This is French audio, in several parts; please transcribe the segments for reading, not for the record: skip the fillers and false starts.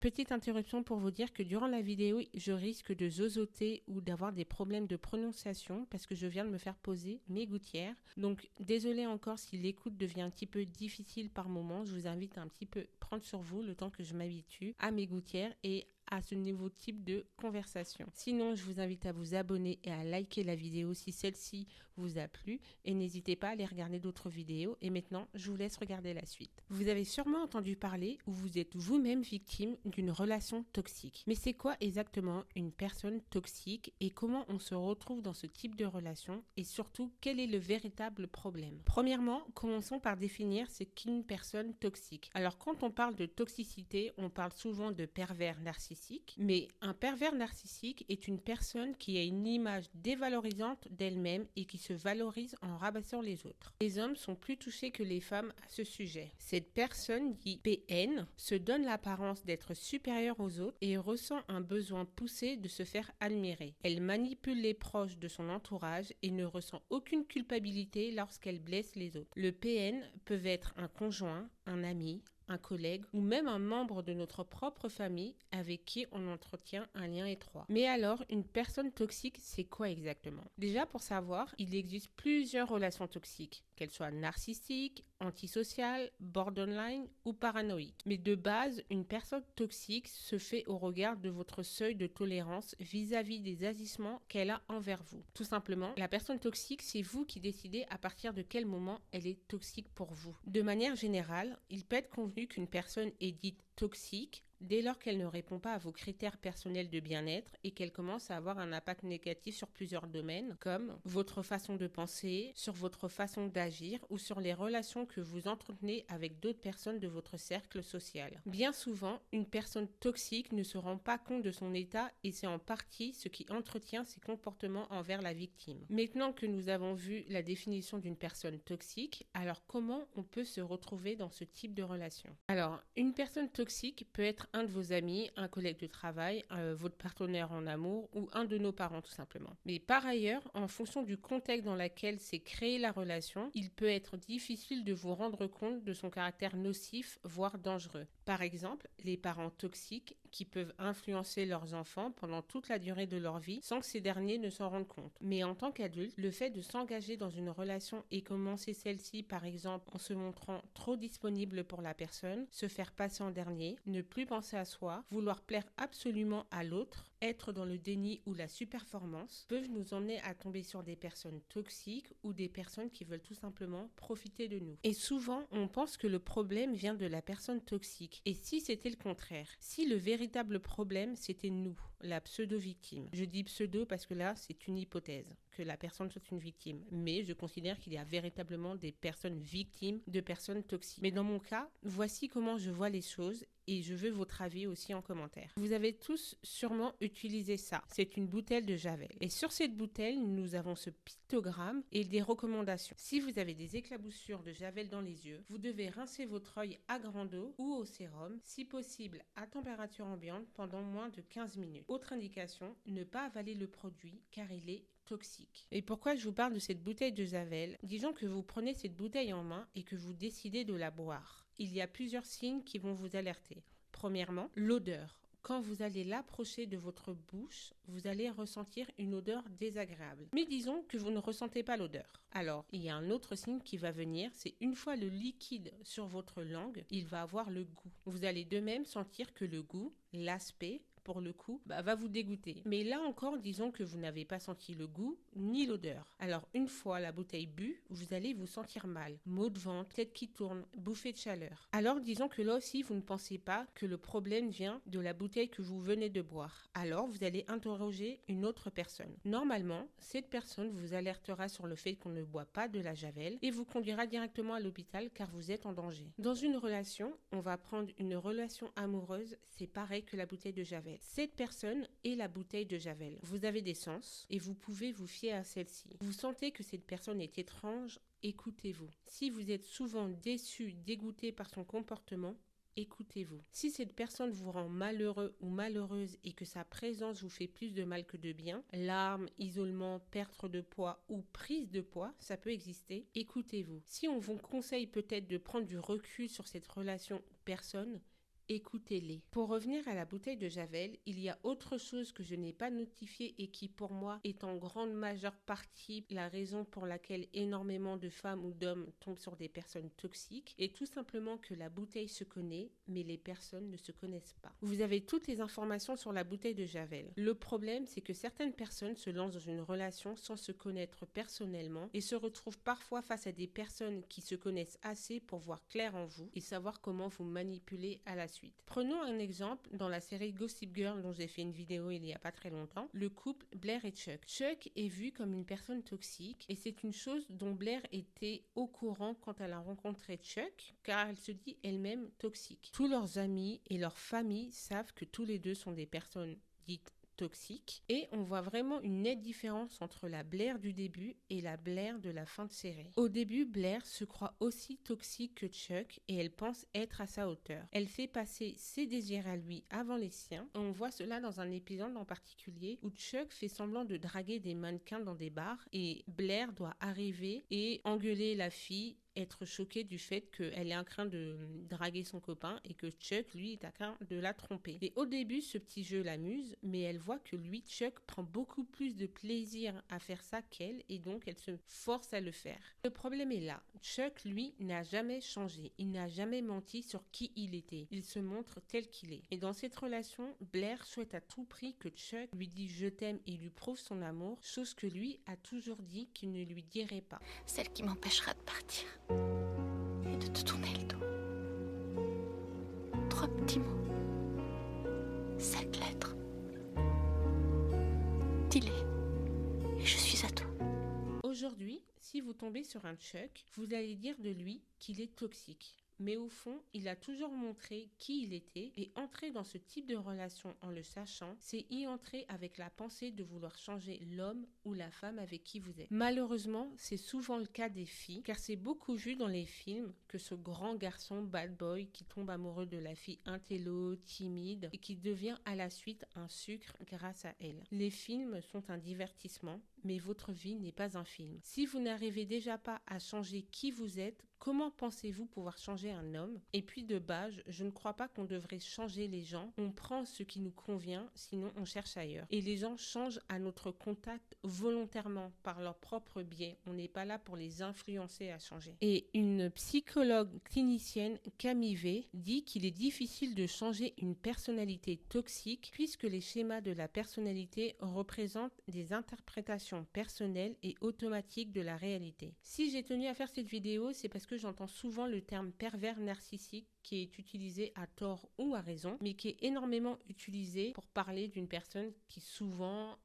Petite interruption pour vous dire que durant la vidéo, je risque de zozoter ou d'avoir des problèmes de prononciation parce que je viens de me faire poser mes gouttières. Donc désolé encore si l'écoute devient un petit peu difficile par moment. Je vous invite à un petit peu prendre sur vous le temps que je m'habitue à mes gouttières et à ce nouveau type de conversation. Sinon, je vous invite à vous abonner et à liker la vidéo si celle-ci vous a plu et n'hésitez pas à aller regarder d'autres vidéos. Et maintenant, je vous laisse regarder la suite. Vous avez sûrement entendu parler ou vous êtes vous-même victime d'une relation toxique. Mais c'est quoi exactement une personne toxique et comment on se retrouve dans ce type de relation et surtout quel est le véritable problème? Premièrement, commençons par définir ce qu'est une personne toxique. Alors quand on parle de toxicité, on parle souvent de pervers narcissique, mais un pervers narcissique est une personne qui a une image dévalorisante d'elle-même et qui se valorise en rabaissant les autres. Les hommes sont plus touchés que les femmes à ce sujet. Cette personne, dit PN, se donne l'apparence d'être supérieure aux autres et ressent un besoin poussé de se faire admirer. Elle manipule les proches de son entourage et ne ressent aucune culpabilité lorsqu'elle blesse les autres. Le PN peut être un conjoint, un ami, un collègue ou même un membre de notre propre famille avec qui on entretient un lien étroit. Mais alors, une personne toxique, c'est quoi exactement? Déjà, pour savoir, il existe plusieurs relations toxiques, qu'elles soient narcissiques, antisociales, borderline ou paranoïques. Mais de base, une personne toxique se fait au regard de votre seuil de tolérance vis-à-vis des agissements qu'elle a envers vous. Tout simplement, la personne toxique, c'est vous qui décidez à partir de quel moment elle est toxique pour vous. De manière générale, il peut être convenu qu'une personne est dite toxique dès lors qu'elle ne répond pas à vos critères personnels de bien-être et qu'elle commence à avoir un impact négatif sur plusieurs domaines, comme votre façon de penser, sur votre façon d'agir ou sur les relations que vous entretenez avec d'autres personnes de votre cercle social. Bien souvent, une personne toxique ne se rend pas compte de son état et c'est en partie ce qui entretient ses comportements envers la victime. Maintenant que nous avons vu la définition d'une personne toxique, alors comment on peut se retrouver dans ce type de relation? Alors, une personne toxique peut être un de vos amis, un collègue de travail, votre partenaire en amour ou un de nos parents tout simplement. Mais par ailleurs, en fonction du contexte dans lequel s'est créée la relation, il peut être difficile de vous rendre compte de son caractère nocif, voire dangereux. Par exemple, les parents toxiques qui peuvent influencer leurs enfants pendant toute la durée de leur vie sans que ces derniers ne s'en rendent compte. Mais en tant qu'adulte, le fait de s'engager dans une relation et commencer celle-ci par exemple en se montrant trop disponible pour la personne, se faire passer en dernier, ne plus penser à soi, vouloir plaire absolument à l'autre, être dans le déni ou la surperformance, peuvent nous emmener à tomber sur des personnes toxiques ou des personnes qui veulent tout simplement profiter de nous. Et souvent, on pense que le problème vient de la personne toxique. Et si c'était le contraire? Si le véritable problème, c'était nous, la pseudo-victime. Je dis pseudo parce que là, c'est une hypothèse, que la personne soit une victime. Mais je considère qu'il y a véritablement des personnes victimes de personnes toxiques. Mais dans mon cas, voici comment je vois les choses et je veux votre avis aussi en commentaire. Vous avez tous sûrement utilisé ça. C'est une bouteille de Javel. Et sur cette bouteille, nous avons ce pictogramme et des recommandations. Si vous avez des éclaboussures de Javel dans les yeux, vous devez rincer votre œil à grande eau ou au sérum, si possible à température ambiante pendant moins de 15 minutes. Autre indication, ne pas avaler le produit car il est toxique. Et pourquoi je vous parle de cette bouteille de Javel? Disons que vous prenez cette bouteille en main et que vous décidez de la boire. Il y a plusieurs signes qui vont vous alerter. Premièrement, l'odeur. Quand vous allez l'approcher de votre bouche, vous allez ressentir une odeur désagréable. Mais disons que vous ne ressentez pas l'odeur. Alors, il y a un autre signe qui va venir, c'est une fois le liquide sur votre langue, il va avoir le goût. Vous allez de même sentir que le goût, l'aspect, pour le coup, va vous dégoûter. Mais là encore, disons que vous n'avez pas senti le goût ni l'odeur. Alors, une fois la bouteille bue, vous allez vous sentir mal. Maux de ventre, tête qui tourne, bouffée de chaleur. Alors, disons que là aussi, vous ne pensez pas que le problème vient de la bouteille que vous venez de boire. Alors, vous allez interroger une autre personne. Normalement, cette personne vous alertera sur le fait qu'on ne boit pas de la Javel et vous conduira directement à l'hôpital car vous êtes en danger. Dans une relation, on va prendre une relation amoureuse, c'est pareil que la bouteille de Javel. Cette personne est la bouteille de Javel. Vous avez des sens et vous pouvez vous fier à celle-ci. Vous sentez que cette personne est étrange, écoutez-vous. Si vous êtes souvent déçu, dégoûté par son comportement, écoutez-vous. Si cette personne vous rend malheureux ou malheureuse et que sa présence vous fait plus de mal que de bien, larmes, isolement, perte de poids ou prise de poids, ça peut exister, écoutez-vous. Si on vous conseille peut-être de prendre du recul sur cette relation ou personne, écoutez-les. Pour revenir à la bouteille de Javel, il y a autre chose que je n'ai pas notifié et qui pour moi est en grande majeure partie la raison pour laquelle énormément de femmes ou d'hommes tombent sur des personnes toxiques, et tout simplement que la bouteille se connaît, mais les personnes ne se connaissent pas. Vous avez toutes les informations sur la bouteille de Javel. Le problème, c'est que certaines personnes se lancent dans une relation sans se connaître personnellement et se retrouvent parfois face à des personnes qui se connaissent assez pour voir clair en vous et savoir comment vous manipuler à la suite. Prenons un exemple dans la série Gossip Girl dont j'ai fait une vidéo il y a pas très longtemps, le couple Blair et Chuck. Chuck est vu comme une personne toxique et c'est une chose dont Blair était au courant quand elle a rencontré Chuck, car elle se dit elle-même toxique. Tous leurs amis et leur famille savent que tous les deux sont des personnes dites toxiques et on voit vraiment une nette différence entre la Blair du début et la Blair de la fin de série. Au début, Blair se croit aussi toxique que Chuck et elle pense être à sa hauteur. Elle fait passer ses désirs à lui avant les siens. On voit cela dans un épisode en particulier où Chuck fait semblant de draguer des mannequins dans des bars et Blair doit arriver et engueuler la fille, être choquée du fait qu'elle est en train de draguer son copain et que Chuck, lui, est en train de la tromper. Et au début, ce petit jeu l'amuse, mais elle voit que lui, Chuck, prend beaucoup plus de plaisir à faire ça qu'elle et donc elle se force à le faire. Le problème est là. Chuck, lui, n'a jamais changé. Il n'a jamais menti sur qui il était. Il se montre tel qu'il est. Et dans cette relation, Blair souhaite à tout prix que Chuck lui dise je t'aime et lui prouve son amour, chose que lui a toujours dit qu'il ne lui dirait pas. Celle qui m'empêchera de partir et de te tourner le dos. 3 petits mots. 7 lettres. Dis-les et je suis à toi. Aujourd'hui, si vous tombez sur un Chuck, vous allez dire de lui qu'il est toxique. Mais au fond, il a toujours montré qui il était et entrer dans ce type de relation en le sachant, c'est y entrer avec la pensée de vouloir changer l'homme ou la femme avec qui vous êtes. Malheureusement, c'est souvent le cas des filles, car c'est beaucoup vu dans les films que ce grand garçon bad boy qui tombe amoureux de la fille intello, timide et qui devient à la suite un sucre grâce à elle. Les films sont un divertissement, mais votre vie n'est pas un film. Si vous n'arrivez déjà pas à changer qui vous êtes, comment pensez-vous pouvoir changer un homme? Et puis de base, je ne crois pas qu'on devrait changer les gens. On prend ce qui nous convient, sinon on cherche ailleurs. Et les gens changent à notre contact volontairement, par leur propre biais. On n'est pas là pour les influencer à changer. Et une psychologue clinicienne, Camille V, dit qu'il est difficile de changer une personnalité toxique puisque les schémas de la personnalité représentent des interprétations personnelles et automatiques de la réalité. Si j'ai tenu à faire cette vidéo, c'est parce que j'entends souvent le terme pervers narcissique qui est utilisé à tort ou à raison, mais qui est énormément utilisé pour parler d'une personne qui souvent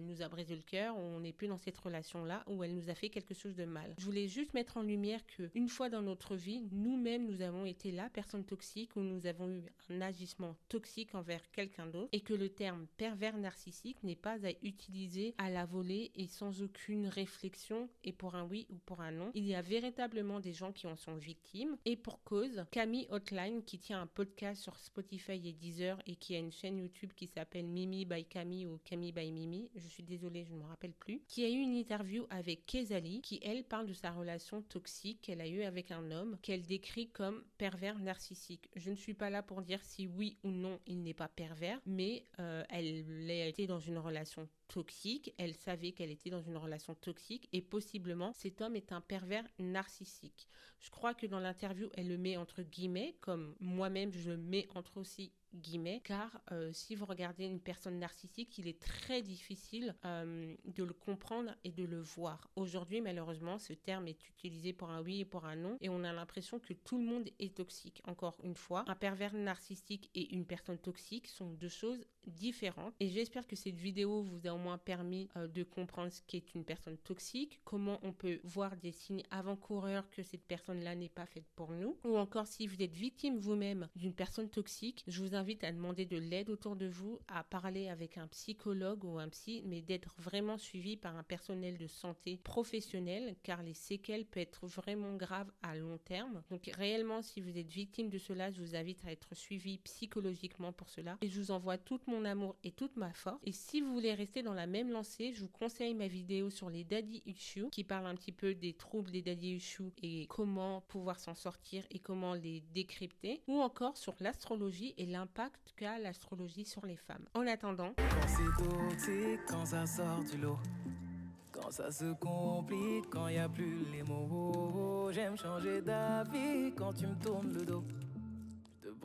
nous a brisé le cœur, ou on n'est plus dans cette relation-là, où elle nous a fait quelque chose de mal. Je voulais juste mettre en lumière qu'une fois dans notre vie, nous-mêmes, nous avons été la personne toxique, ou nous avons eu un agissement toxique envers quelqu'un d'autre, et que le terme pervers narcissique n'est pas à utiliser à la volée et sans aucune réflexion, et pour un oui ou pour un non. Il y a véritablement des gens qui en sont victimes, et pour cause, Camille Hotline, qui tient un podcast sur Spotify et Deezer et qui a une chaîne YouTube qui s'appelle Mimi by Camille ou Camille by Mimi, je suis désolée, je ne me rappelle plus, qui a eu une interview avec Kezali, qui elle parle de sa relation toxique qu'elle a eue avec un homme, qu'elle décrit comme pervers narcissique. Je ne suis pas là pour dire si oui ou non il n'est pas pervers, mais elle a été dans une relation toxique, elle savait qu'elle était dans une relation toxique et possiblement cet homme est un pervers narcissique. Je crois que dans l'interview, elle le met entre guillemets, comme moi-même je le mets entre aussi guillemets, car si vous regardez une personne narcissique, il est très difficile de le comprendre et de le voir. Aujourd'hui, malheureusement, ce terme est utilisé pour un oui et pour un non, et on a l'impression que tout le monde est toxique. Encore une fois, un pervers narcissique et une personne toxique sont deux choses différentes, et j'espère que cette vidéo vous a au moins permis de comprendre ce qu'est une personne toxique, comment on peut voir des signes avant-coureurs que cette personne-là n'est pas faite pour nous, ou encore si vous êtes victime vous-même d'une personne toxique, je vous invite invite à demander de l'aide autour de vous, à parler avec un psychologue ou un psy, mais d'être vraiment suivi par un personnel de santé professionnel, car les séquelles peuvent être vraiment graves à long terme. Donc réellement, si vous êtes victime de cela, je vous invite à être suivi psychologiquement pour cela. Et je vous envoie tout mon amour et toute ma force. Et si vous voulez rester dans la même lancée, je vous conseille ma vidéo sur les daddy issues, qui parle un petit peu des troubles des daddy issues et comment pouvoir s'en sortir et comment les décrypter, ou encore sur l'astrologie et l'impact qu'a l'astrologie sur les femmes. En attendant, quand c'est toxique, quand ça sort du lot, quand ça se complique, quand y a plus les mots, j'aime changer d'avis quand tu me tournes le dos.